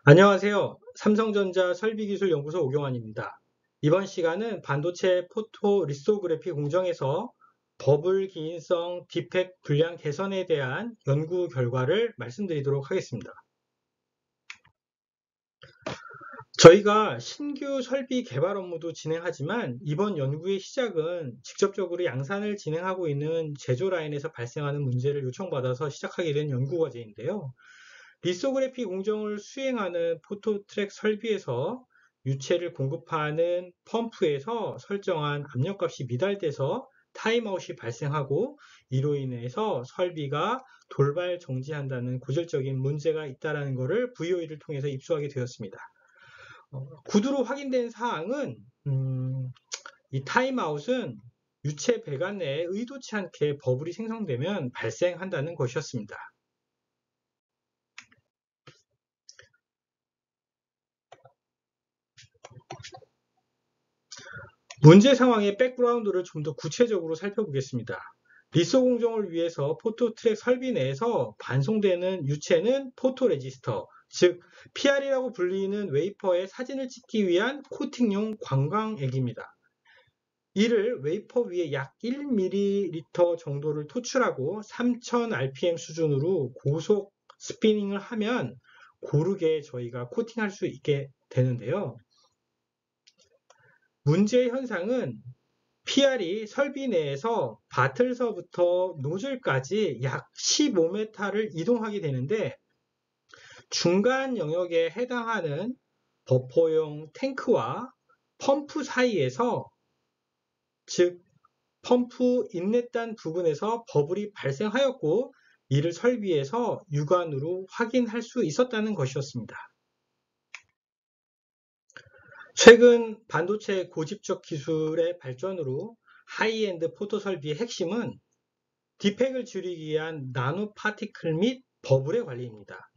안녕하세요. 삼성전자 설비기술연구소 오경환입니다. 이번 시간은 반도체 포토 리소그래피 공정에서 버블 기인성 디펙 불량 개선에 대한 연구 결과를 말씀드리도록 하겠습니다. 저희가 신규 설비 개발 업무도 진행하지만 이번 연구의 시작은 직접적으로 양산을 진행하고 있는 제조 라인에서 발생하는 문제를 요청받아서 시작하게 된 연구 과제인데요. 리소그래피 공정을 수행하는 포토트랙 설비에서 유체를 공급하는 펌프에서 설정한 압력값이 미달돼서 타임아웃이 발생하고 이로 인해서 설비가 돌발 정지한다는 구조적인 문제가 있다는 것을 VOE를 통해서 입수하게 되었습니다. 구두로 확인된 사항은 이 타임아웃은 유체 배관 내에 의도치 않게 버블이 생성되면 발생한다는 것이었습니다. 문제 상황의 백그라운드를 좀 더 구체적으로 살펴보겠습니다. 리소 공정을 위해서 포토트랙 설비 내에서 반송되는 유체는 포토레지스터, 즉 PR이라고 불리는 웨이퍼의 사진을 찍기 위한 코팅용 관광액입니다. 이를 웨이퍼 위에 약 1ml 정도를 토출하고 3000rpm 수준으로 고속 스피닝을 하면 고르게 저희가 코팅할 수 있게 되는데요. 문제의 현상은 PR이 설비 내에서 바틀서부터 노즐까지 약 15m를 이동하게 되는데 중간 영역에 해당하는 버퍼용 탱크와 펌프 사이에서, 즉 펌프 인렛단 부분에서 버블이 발생하였고 이를 설비에서 육안으로 확인할 수 있었다는 것이었습니다. 최근 반도체 고집적 기술의 발전으로 하이엔드 포토 설비의 핵심은 디펙을 줄이기 위한 나노 파티클 및 버블의 관리입니다.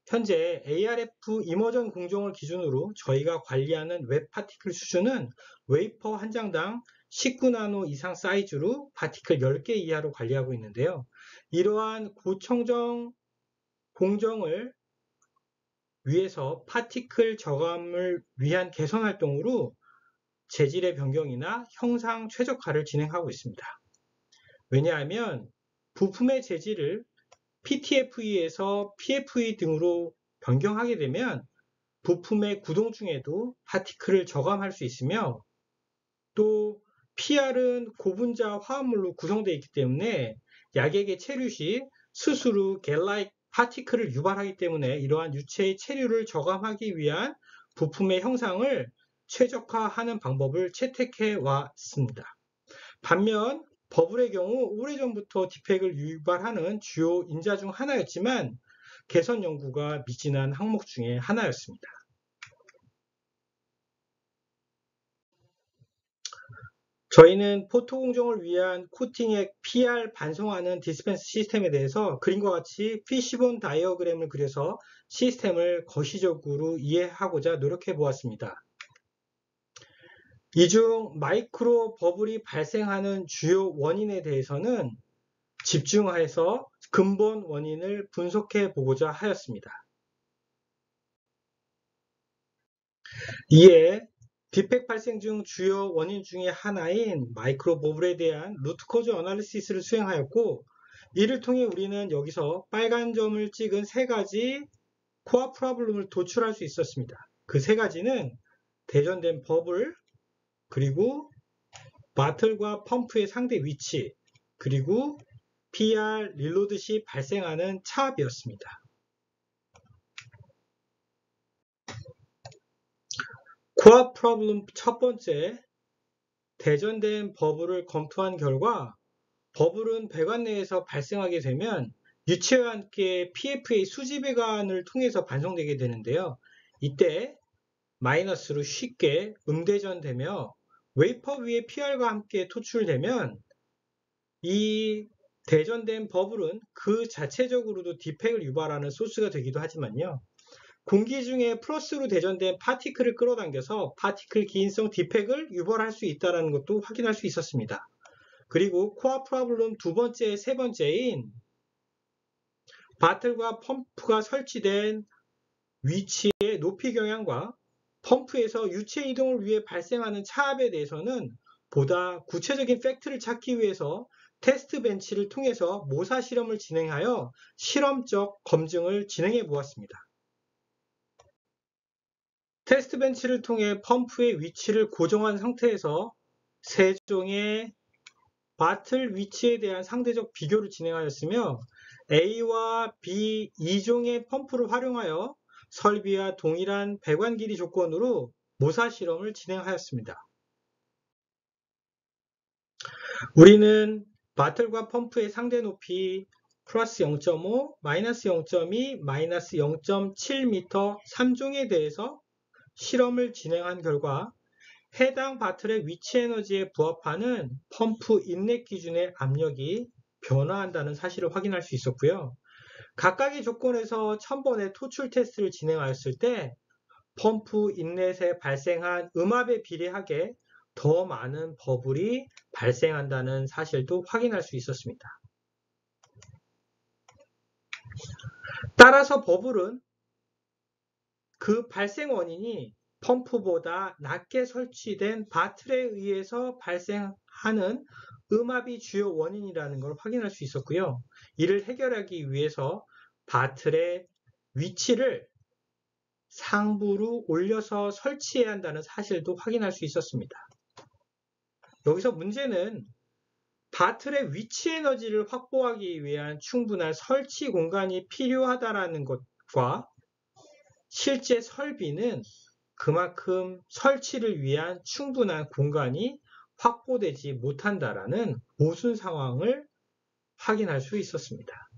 현재 ARF 이머전 공정을 기준으로 저희가 관리하는 웹 파티클 수준은 웨이퍼 한 장당 19나노 이상 사이즈로 파티클 10개 이하로 관리하고 있는데요. 이러한 고청정 공정을 위해서 파티클 저감을 위한 개선 활동으로 재질의 변경이나 형상 최적화를 진행하고 있습니다. 왜냐하면 부품의 재질을 PTFE에서 PFE 등으로 변경하게 되면 부품의 구동 중에도 파티클을 저감할 수 있으며 또 PR은 고분자 화합물로 구성되어 있기 때문에 약액의 체류 시 스스로 겔라이크 파티클을 유발하기 때문에 이러한 유체의 체류를 저감하기 위한 부품의 형상을 최적화하는 방법을 채택해 왔습니다. 반면 버블의 경우 오래전부터 디펙을 유발하는 주요 인자 중 하나였지만 개선 연구가 미진한 항목 중에 하나였습니다. 저희는 포토 공정을 위한 코팅액 PR 반송하는 디스펜스 시스템에 대해서 그림과 같이 피시본 다이어그램을 그려서 시스템을 거시적으로 이해하고자 노력해 보았습니다. 이 중 마이크로 버블이 발생하는 주요 원인에 대해서는 집중해서 근본 원인을 분석해 보고자 하였습니다. 이에 디펙 발생 중 주요 원인 중의 하나인 마이크로 버블에 대한 루트 코즈 어널리시스를 수행하였고 이를 통해 우리는 여기서 빨간 점을 찍은 세 가지 코어 프로블럼을 도출할 수 있었습니다. 그 세 가지는 대전된 버블, 그리고 바틀과 펌프의 상대 위치, 그리고 PR 릴로드 시 발생하는 차압이었습니다. 코어 프로블럼 첫 번째, 대전된 버블을 검토한 결과 버블은 배관 내에서 발생하게 되면 유체와 함께 PFA 수지 배관을 통해서 반송되게 되는데요. 이때 마이너스로 쉽게 음대전되며 웨이퍼 위에 PR과 함께 토출되면 이 대전된 버블은 그 자체적으로도 디펙을 유발하는 소스가 되기도 하지만요. 공기 중에 플러스로 대전된 파티클을 끌어당겨서 파티클 기인성 디펙을 유발할 수 있다는 것도 확인할 수 있었습니다. 그리고 코어 프로블럼 두 번째, 세 번째인 바틀과 펌프가 설치된 위치의 높이 경향과 펌프에서 유체 이동을 위해 발생하는 차압에 대해서는 보다 구체적인 팩트를 찾기 위해서 테스트 벤치를 통해서 모사 실험을 진행하여 실험적 검증을 진행해 보았습니다. 테스트 벤치를 통해 펌프의 위치를 고정한 상태에서 세 종의 바틀 위치에 대한 상대적 비교를 진행하였으며 A와 B 2종의 펌프를 활용하여 설비와 동일한 배관 길이 조건으로 모사 실험을 진행하였습니다. 우리는 바틀과 펌프의 상대 높이 플러스 0.5, 마이너스 0.2, 마이너스 0.7m 3종에 대해서 실험을 진행한 결과 해당 바틀의 위치 에너지에 부합하는 펌프 인렛 기준의 압력이 변화한다는 사실을 확인할 수 있었고요. 각각의 조건에서 1000번의 토출 테스트를 진행하였을 때 펌프 인렛에 발생한 음압에 비례하게 더 많은 버블이 발생한다는 사실도 확인할 수 있었습니다. 따라서 버블은 그 발생 원인이 펌프보다 낮게 설치된 바틀에 의해서 발생하는 음압이 주요 원인이라는 걸 확인할 수 있었고요. 이를 해결하기 위해서 바틀의 위치를 상부로 올려서 설치해야 한다는 사실도 확인할 수 있었습니다. 여기서 문제는 바틀의 위치 에너지를 확보하기 위한 충분한 설치 공간이 필요하다는 것과 실제 설비는 그만큼 설치를 위한 충분한 공간이 확보되지 못한다라는 모순 상황을 확인할 수 있었습니다.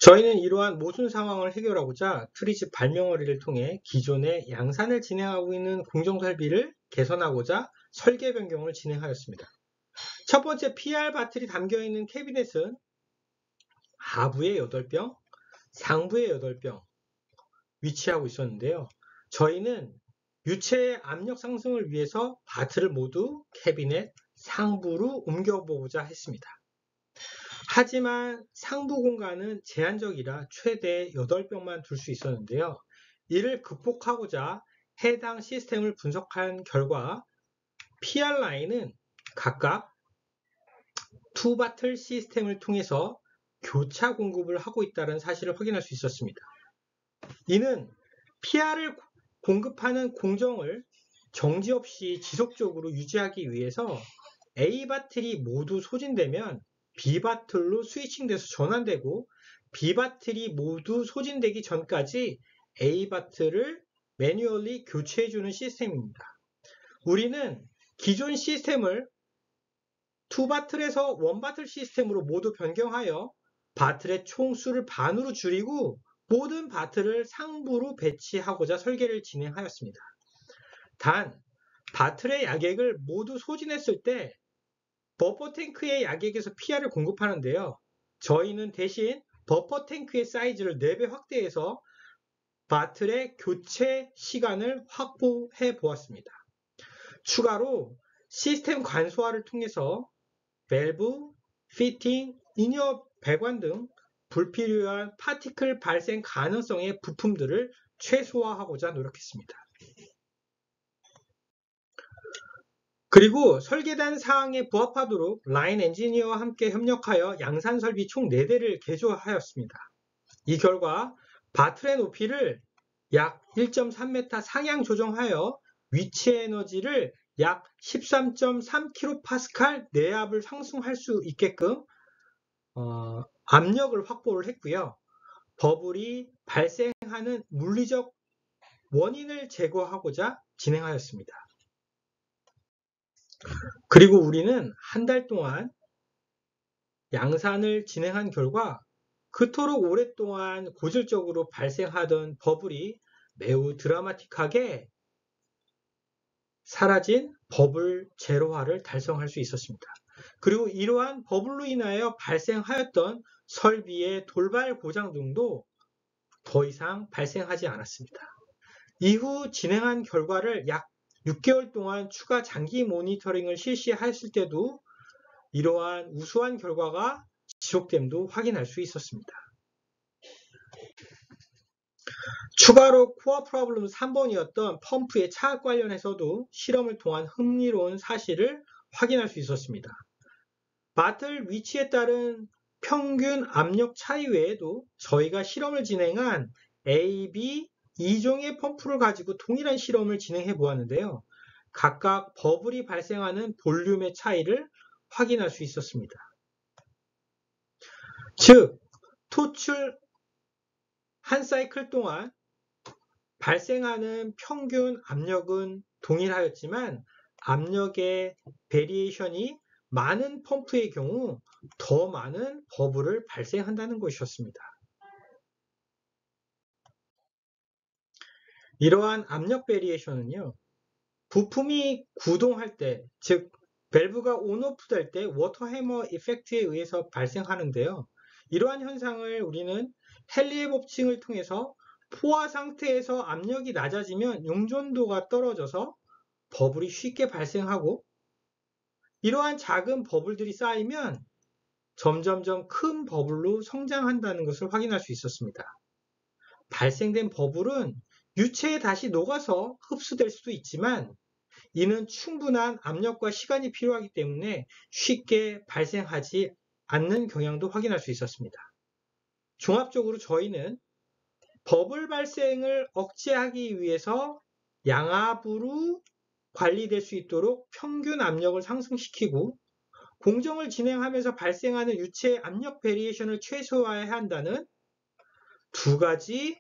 저희는 이러한 모순 상황을 해결하고자 트리즈 발명어리를 통해 기존의 양산을 진행하고 있는 공정설비를 개선하고자 설계 변경을 진행하였습니다. 첫 번째 PR 바틀이 담겨있는 캐비넷은 하부에 8병, 상부에 8병 위치하고 있었는데요. 저희는 유체의 압력 상승을 위해서 바틀을 모두 캐비넷 상부로 옮겨보고자 했습니다. 하지만 상부 공간은 제한적이라 최대 8병만 둘 수 있었는데요. 이를 극복하고자 해당 시스템을 분석한 결과 PR 라인은 각각 2바틀 시스템을 통해서 교차 공급을 하고 있다는 사실을 확인할 수 있었습니다. 이는 PR을 공급하는 공정을 정지 없이 지속적으로 유지하기 위해서 A 바틀이 모두 소진되면 B 바틀로 스위칭돼서 전환되고 B 바틀이 모두 소진되기 전까지 A 바틀을 매뉴얼리 교체해주는 시스템입니다. 우리는 기존 시스템을 2바틀에서 1바틀 시스템으로 모두 변경하여 바틀의 총수를 반으로 줄이고 모든 바틀을 상부로 배치하고자 설계를 진행하였습니다. 단, 바틀의 야객을 모두 소진했을 때 버퍼 탱크의 야객에서 PR을 공급하는데요. 저희는 대신 버퍼 탱크의 사이즈를 4배 확대해서 바틀의 교체 시간을 확보해 보았습니다. 추가로 시스템 간소화를 통해서 밸브, 피팅, 인이어 배관 등 불필요한 파티클 발생 가능성의 부품들을 최소화하고자 노력했습니다. 그리고 설계단 사항에 부합하도록 라인 엔지니어와 함께 협력하여 양산 설비 총 4대를 개조하였습니다. 이 결과 바틀의 높이를 약 1.3m 상향 조정하여 위치 에너지를 약 13.3kPa 내압을 상승할 수 있게끔 압력을 확보를 했고요. 버블이 발생하는 물리적 원인을 제거하고자 진행하였습니다. 그리고 우리는 한 달 동안 양산을 진행한 결과 그토록 오랫동안 고질적으로 발생하던 버블이 매우 드라마틱하게 사라진 버블 제로화를 달성할 수 있었습니다. 그리고 이러한 버블로 인하여 발생하였던 설비의 돌발 고장 등도 더 이상 발생하지 않았습니다. 이후 진행한 결과를 약 6개월 동안 추가 장기 모니터링을 실시했을 때도 이러한 우수한 결과가 지속됨도 확인할 수 있었습니다. 추가로 코어 프로블럼 3번이었던 펌프의 차악 관련해서도 실험을 통한 흥미로운 사실을 확인할 수 있었습니다. 바틀 위치에 따른 평균 압력 차이 외에도 저희가 실험을 진행한 A, B 2종의 펌프를 가지고 동일한 실험을 진행해 보았는데요. 각각 버블이 발생하는 볼륨의 차이를 확인할 수 있었습니다. 즉, 토출 한 사이클 동안 발생하는 평균 압력은 동일하였지만 압력의 베리에이션이 많은 펌프의 경우 더 많은 버블을 발생한다는 것이었습니다. 이러한 압력 베리에이션은요, 부품이 구동할 때, 즉 밸브가 온오프 될 때 워터 해머 이펙트에 의해서 발생하는데요. 이러한 현상을 우리는 헨리의 법칙을 통해서 포화 상태에서 압력이 낮아지면 용존도가 떨어져서 버블이 쉽게 발생하고, 이러한 작은 버블들이 쌓이면 점점점 큰 버블로 성장한다는 것을 확인할 수 있었습니다. 발생된 버블은 유체에 다시 녹아서 흡수될 수도 있지만 이는 충분한 압력과 시간이 필요하기 때문에 쉽게 발생하지 않는 경향도 확인할 수 있었습니다. 종합적으로 저희는 버블 발생을 억제하기 위해서 양압으로 관리될 수 있도록 평균 압력을 상승시키고 공정을 진행하면서 발생하는 유체의 압력 베리에이션을 최소화해야 한다는 두 가지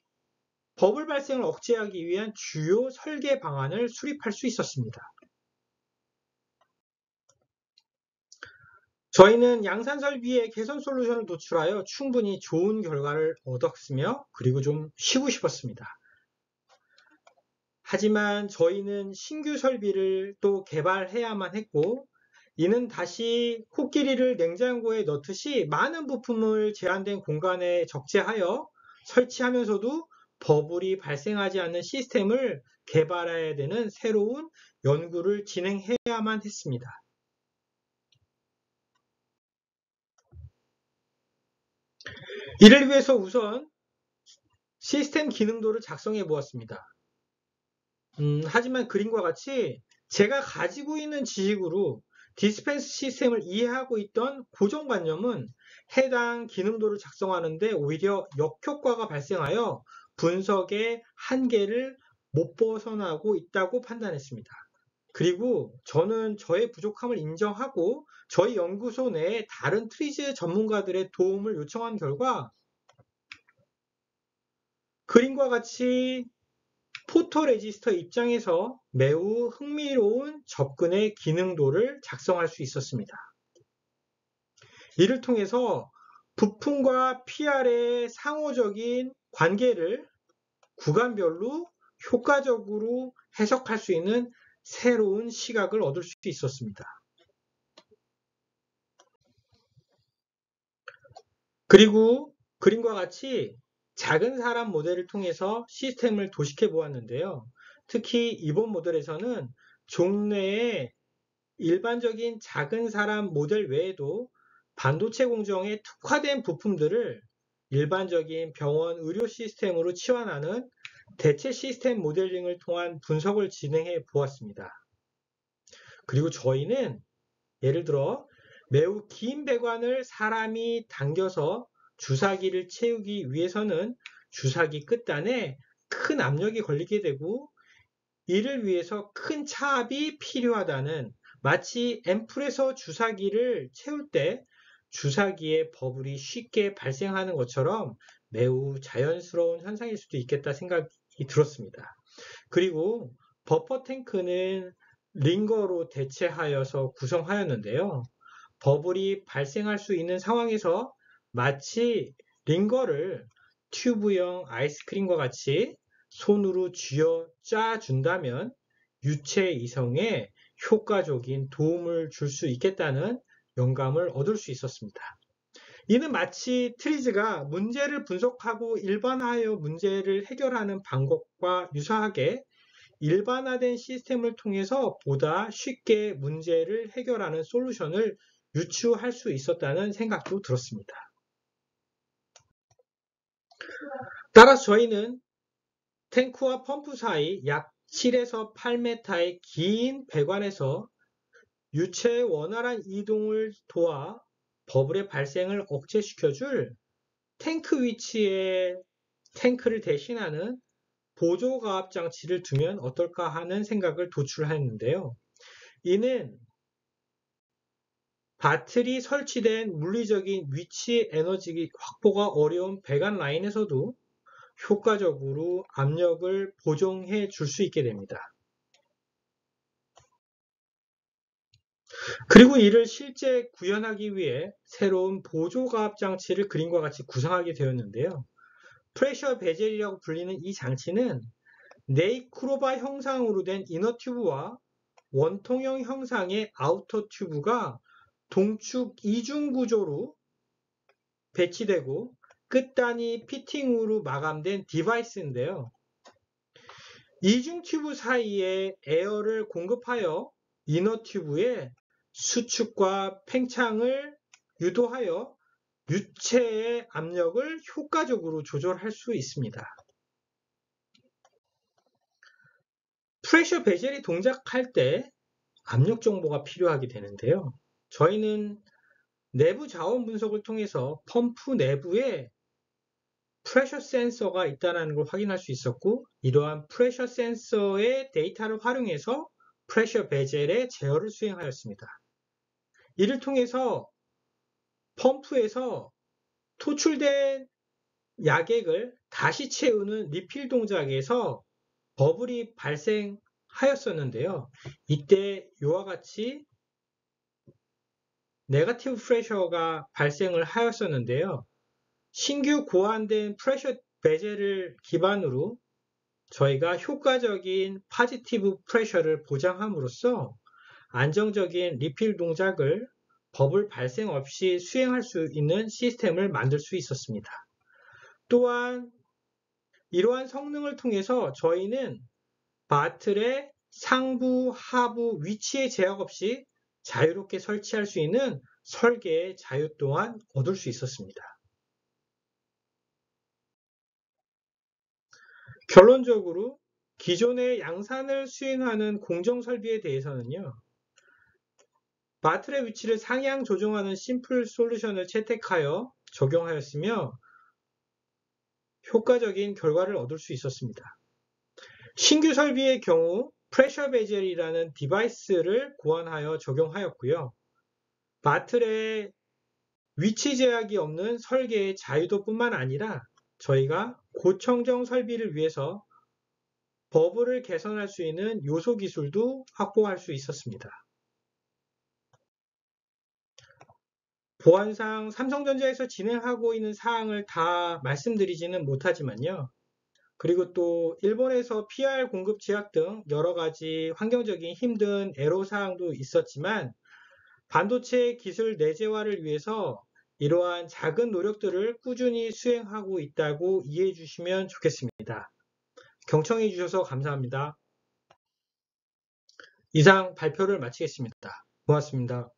버블 발생을 억제하기 위한 주요 설계 방안을 수립할 수 있었습니다. 저희는 양산 설비의 개선 솔루션을 도출하여 충분히 좋은 결과를 얻었으며 그리고 좀 쉬고 싶었습니다. 하지만 저희는 신규 설비를 또 개발해야만 했고 이는 다시 코끼리를 냉장고에 넣듯이 많은 부품을 제한된 공간에 적재하여 설치하면서도 버블이 발생하지 않는 시스템을 개발해야 되는 새로운 연구를 진행해야만 했습니다. 이를 위해서 우선 시스템 기능도를 작성해 보았습니다. 하지만 그림과 같이 제가 가지고 있는 지식으로 디스펜스 시스템을 이해하고 있던 고정관념은 해당 기능도를 작성하는데 오히려 역효과가 발생하여 분석의 한계를 못 벗어나고 있다고 판단했습니다. 그리고 저는 저의 부족함을 인정하고 저희 연구소 내에 다른 트리즈 전문가들의 도움을 요청한 결과 그림과 같이 포토레지스터 입장에서 매우 흥미로운 접근의 기능도를 작성할 수 있었습니다. 이를 통해서 부품과 PR의 상호적인 관계를 구간별로 효과적으로 해석할 수 있는 새로운 시각을 얻을 수 있었습니다. 그리고 그림과 같이 작은 사람 모델을 통해서 시스템을 도식해 보았는데요. 특히 이번 모델에서는 종래의 일반적인 작은 사람 모델 외에도 반도체 공정에 특화된 부품들을 일반적인 병원 의료 시스템으로 치환하는 대체 시스템 모델링을 통한 분석을 진행해 보았습니다. 그리고 저희는 예를 들어 매우 긴 배관을 사람이 당겨서 주사기를 채우기 위해서는 주사기 끝단에 큰 압력이 걸리게 되고 이를 위해서 큰 차압이 필요하다는 마치 앰플에서 주사기를 채울 때 주사기에 버블이 쉽게 발생하는 것처럼 매우 자연스러운 현상일 수도 있겠다 생각이 들었습니다. 그리고 버퍼 탱크는 링거로 대체하여서 구성하였는데요. 버블이 발생할 수 있는 상황에서 마치 링거를 튜브형 아이스크림과 같이 손으로 쥐어 짜준다면 유체 이성에 효과적인 도움을 줄 수 있겠다는 영감을 얻을 수 있었습니다. 이는 마치 트리즈가 문제를 분석하고 일반화하여 문제를 해결하는 방법과 유사하게 일반화된 시스템을 통해서 보다 쉽게 문제를 해결하는 솔루션을 유추할 수 있었다는 생각도 들었습니다. 따라서 저희는 탱크와 펌프 사이 약 7에서 8m의 긴 배관에서 유체의 원활한 이동을 도와 버블의 발생을 억제시켜줄 탱크 위치에 탱크를 대신하는 보조가압 장치를 두면 어떨까 하는 생각을 도출했는데요. 이는 배터리 설치된 물리적인 위치 에너지 확보가 어려운 배관 라인에서도 효과적으로 압력을 보정해 줄 수 있게 됩니다. 그리고 이를 실제 구현하기 위해 새로운 보조가압 장치를 그림과 같이 구성하게 되었는데요. 프레셔 베젤이라고 불리는 이 장치는 네이크로바 형상으로 된 이너 튜브와 원통형 형상의 아우터 튜브가 동축 이중 구조로 배치되고 끝단이 피팅으로 마감된 디바이스인데요. 이중 튜브 사이에 에어를 공급하여 이너 튜브에 수축과 팽창을 유도하여 유체의 압력을 효과적으로 조절할 수 있습니다. 프레셔 베젤이 동작할 때 압력 정보가 필요하게 되는데요. 저희는 내부 자원 분석을 통해서 펌프 내부에 프레셔 센서가 있다는 걸 확인할 수 있었고, 이러한 프레셔 센서의 데이터를 활용해서 프레셔 베젤의 제어를 수행하였습니다. 이를 통해서 펌프에서 토출된 야객을 다시 채우는 리필 동작에서 버블이 발생하였었는데요. 이때 이와 같이 네거티브 프레셔가 발생을 하였었는데요. 신규 고안된 프레셔 베젤을 기반으로 저희가 효과적인 포지티브 프레셔를 보장함으로써 안정적인 리필 동작을 버블 발생 없이 수행할 수 있는 시스템을 만들 수 있었습니다. 또한 이러한 성능을 통해서 저희는 바틀의 상부, 하부, 위치의 제약 없이 자유롭게 설치할 수 있는 설계의 자유 또한 얻을 수 있었습니다. 결론적으로 기존의 양산을 수행하는 공정 설비에 대해서는요. 바틀의 위치를 상향 조정하는 심플 솔루션을 채택하여 적용하였으며 효과적인 결과를 얻을 수 있었습니다. 신규 설비의 경우 프레셔 베젤이라는 디바이스를 고안하여 적용하였고요. 바틀의 위치 제약이 없는 설계의 자유도뿐만 아니라 저희가 고청정 설비를 위해서 버블을 개선할 수 있는 요소 기술도 확보할 수 있었습니다. 보안상 삼성전자에서 진행하고 있는 사항을 다 말씀드리지는 못하지만요. 그리고 또 일본에서 PR 공급 제약 등 여러 가지 환경적인 힘든 애로사항도 있었지만 반도체 기술 내재화를 위해서 이러한 작은 노력들을 꾸준히 수행하고 있다고 이해해 주시면 좋겠습니다. 경청해 주셔서 감사합니다. 이상 발표를 마치겠습니다. 고맙습니다.